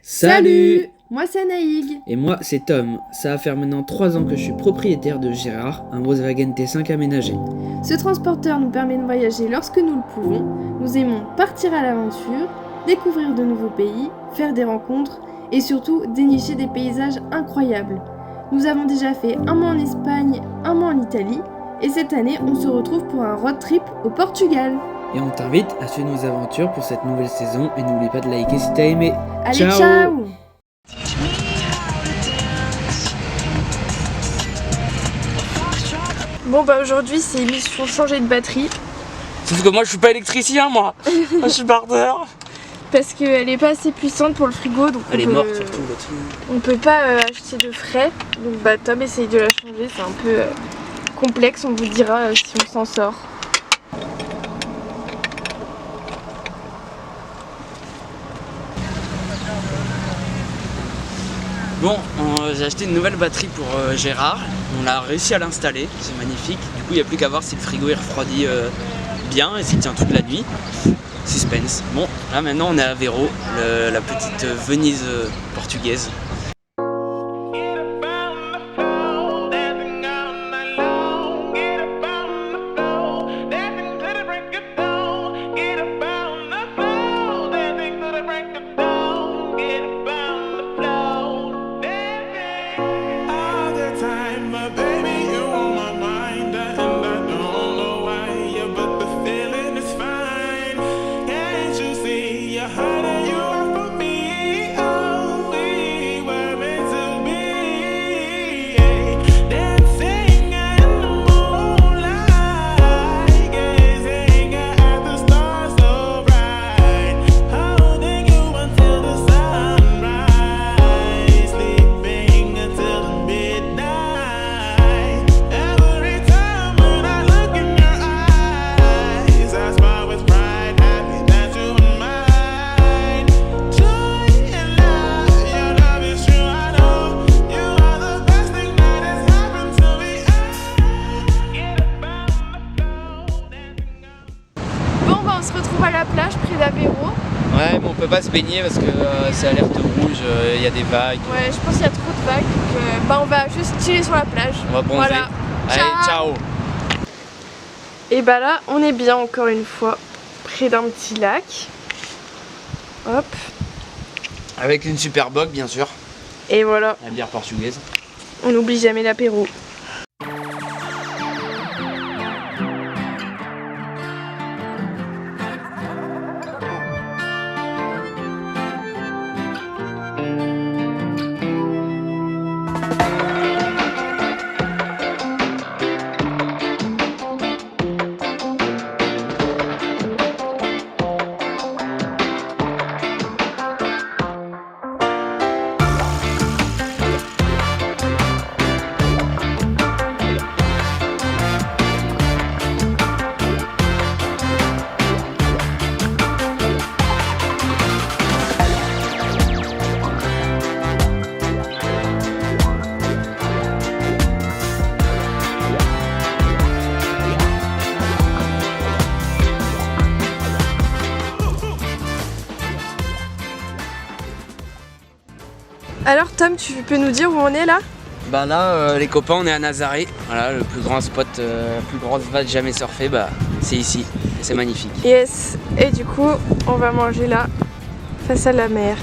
Salut! Moi c'est Anaïg. Et moi c'est Tom. Ça va faire maintenant 3 ans que je suis propriétaire de Gérard, un Volkswagen T5 aménagé. Ce transporteur nous permet de voyager lorsque nous le pouvons. Nous aimons partir à l'aventure, découvrir de nouveaux pays, faire des rencontres et surtout dénicher des paysages incroyables. Nous avons déjà fait un mois en Espagne, un mois en Italie et cette année on se retrouve pour un road trip au Portugal. Et on t'invite à suivre nos aventures pour cette nouvelle saison et n'oublie pas de liker si t'as aimé. Allez, Ciao! ciao. Bon bah aujourd'hui c'est mission changer de batterie Sauf que moi je suis pas électricien moi. Moi je suis bardeur. parce qu'elle est pas assez puissante pour le frigo donc Elle est morte surtout l'autre. on peut pas acheter de frais. Donc bah Tom essaye de la changer, c'est un peu complexe, on vous dira si on s'en sort. Bon, j'ai acheté une nouvelle batterie pour Gérard. On a réussi à l'installer, c'est magnifique. Du coup il n'y a plus qu'à voir si le frigo il refroidit bien et s'il tient toute la nuit. Suspense. Bon, là maintenant on est à Véro, la petite Venise portugaise. On se retrouve à la plage près d'Avéro. Ouais, mais on peut pas se baigner parce que c'est alerte rouge, il y a des vagues. Ouais, je pense qu'il y a trop de vagues donc on va juste chiller sur la plage. On va bronzer. Voilà. Allez, ciao! Et bah là, on est bien encore une fois près d'un petit lac. Hop. Avec une super bock bien sûr, Et voilà, la bière portugaise. on n'oublie jamais l'apéro. Alors Tom, tu peux nous dire où on est là? Bah là, les copains, on est à Nazaré. Voilà, le plus grand spot, la plus grosse vague jamais surfée, bah c'est ici. Et c'est magnifique. Yes. Et du coup, on va manger là, face à la mer.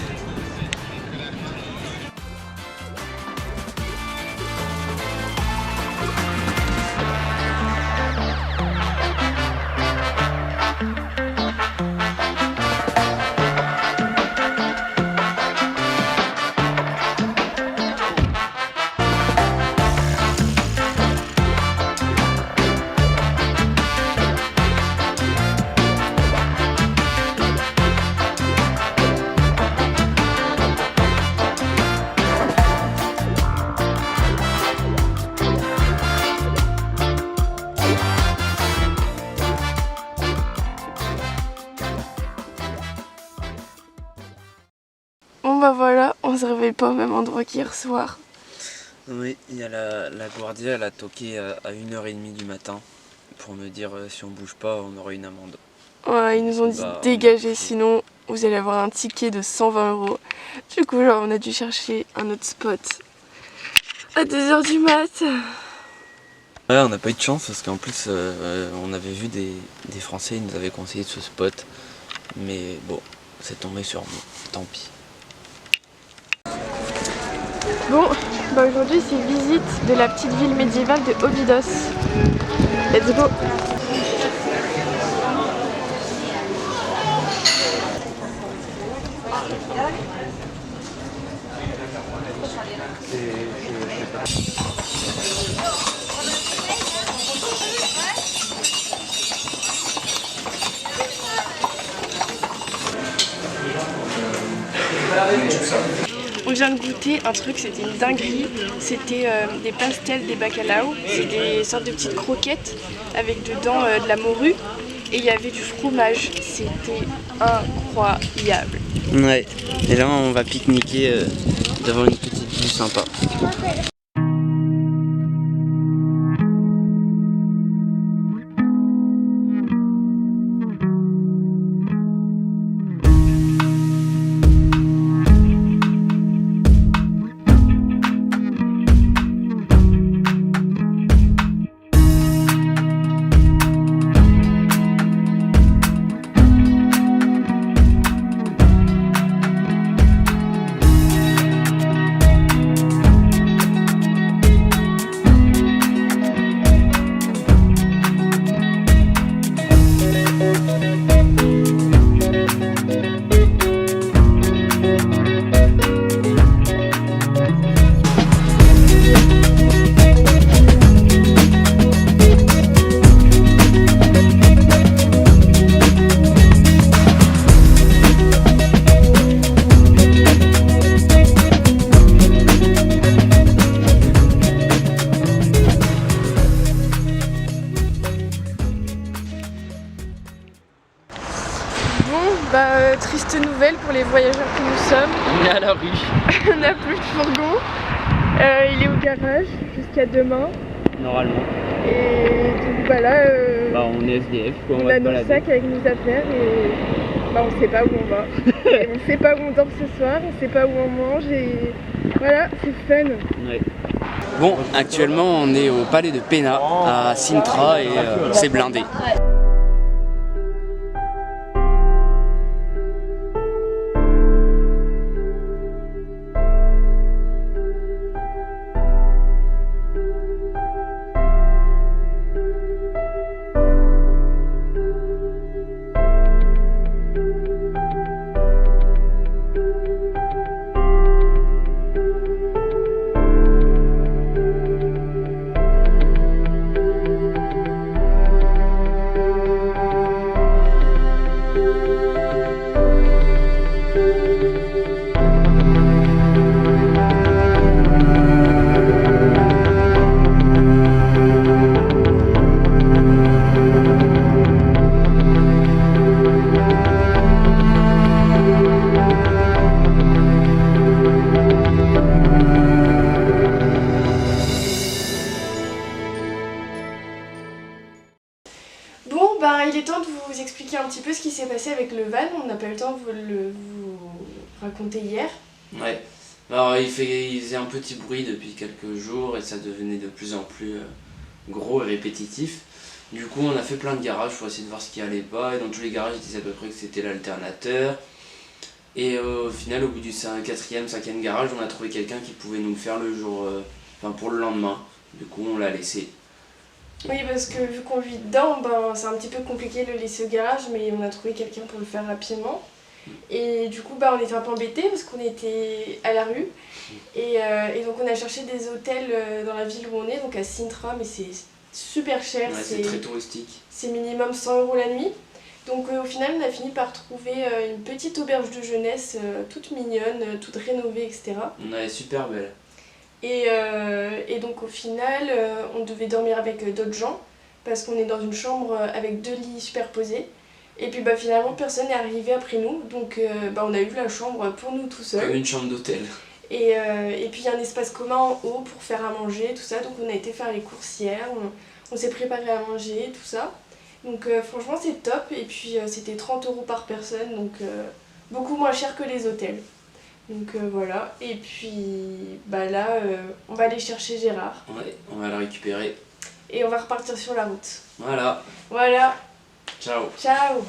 Bon bah voilà, on se réveille pas au même endroit qu'hier soir. Oui, il y a la Guardia, elle a toqué à 1h30 du matin pour me dire si on bouge pas, on aurait une amende. Ouais, ils nous ont dit dégager, sinon vous allez avoir un ticket de 120 €. Du coup, genre, on a dû chercher un autre spot à 2h du mat. Ouais, on n'a pas eu de chance parce qu'en plus on avait vu des Français, ils nous avaient conseillé ce spot. Mais bon, c'est tombé sur nous, tant pis. Bon, bah aujourd'hui c'est visite de la petite ville médiévale de Óbidos. Let's go! On vient de goûter un truc, c'était une dinguerie. C'était des pastels, des bacalao. C'est des sortes de petites croquettes avec dedans de la morue. Et il y avait du fromage. C'était incroyable. Ouais, et là on va pique-niquer devant une petite vue sympa. Triste nouvelle pour les voyageurs que nous sommes. On est à la rue. On n'a plus de fourgon. Il est au garage jusqu'à demain. Normalement. Et donc voilà. On est SDF quoi, on a nos sacs avec nos affaires et on sait pas où on va. Et on sait pas où on dort ce soir, on sait pas où on mange et voilà, c'est fun. Ouais. Bon, actuellement on est au palais de Pena à Sintra et c'est blindé. Il est temps de vous expliquer un petit peu ce qui s'est passé avec le van. On n'a pas eu le temps de vous raconter hier. Ouais, alors il faisait un petit bruit depuis quelques jours et ça devenait de plus en plus gros et répétitif. Du coup on a fait plein de garages pour essayer de voir ce qui allait pas et dans tous les garages ils disaient à peu près que c'était l'alternateur. Et au final au bout du 4e, 5e garage on a trouvé quelqu'un qui pouvait nous le faire le jour, pour le lendemain. Du coup on l'a laissé. Oui, parce que vu qu'on vit dedans, c'est un petit peu compliqué de le laisser au garage, mais on a trouvé quelqu'un pour le faire rapidement. Et du coup, on était un peu embêtés parce qu'on était à la rue. Et donc on a cherché des hôtels dans la ville où on est, donc à Sintra, mais c'est super cher. Ouais, c'est très touristique. C'est minimum 100 € la nuit. Donc au final, on a fini par trouver une petite auberge de jeunesse, toute mignonne, toute rénovée, etc. Ouais, super belle. Et donc au final, on devait dormir avec d'autres gens parce qu'on est dans une chambre avec 2 lits superposés. Et puis finalement personne n'est arrivé après nous, donc on a eu la chambre pour nous tout seuls. Comme une chambre d'hôtel. Et puis il y a un espace commun en haut pour faire à manger, tout ça. Donc on a été faire les courses hier, on s'est préparé à manger, tout ça. Donc franchement c'est top et puis c'était 30 € par personne donc beaucoup moins cher que les hôtels. Donc voilà, et puis bah là on va aller chercher Gérard. Ouais, on va la récupérer. Et on va repartir sur la route. Voilà, Voilà, ciao. ciao.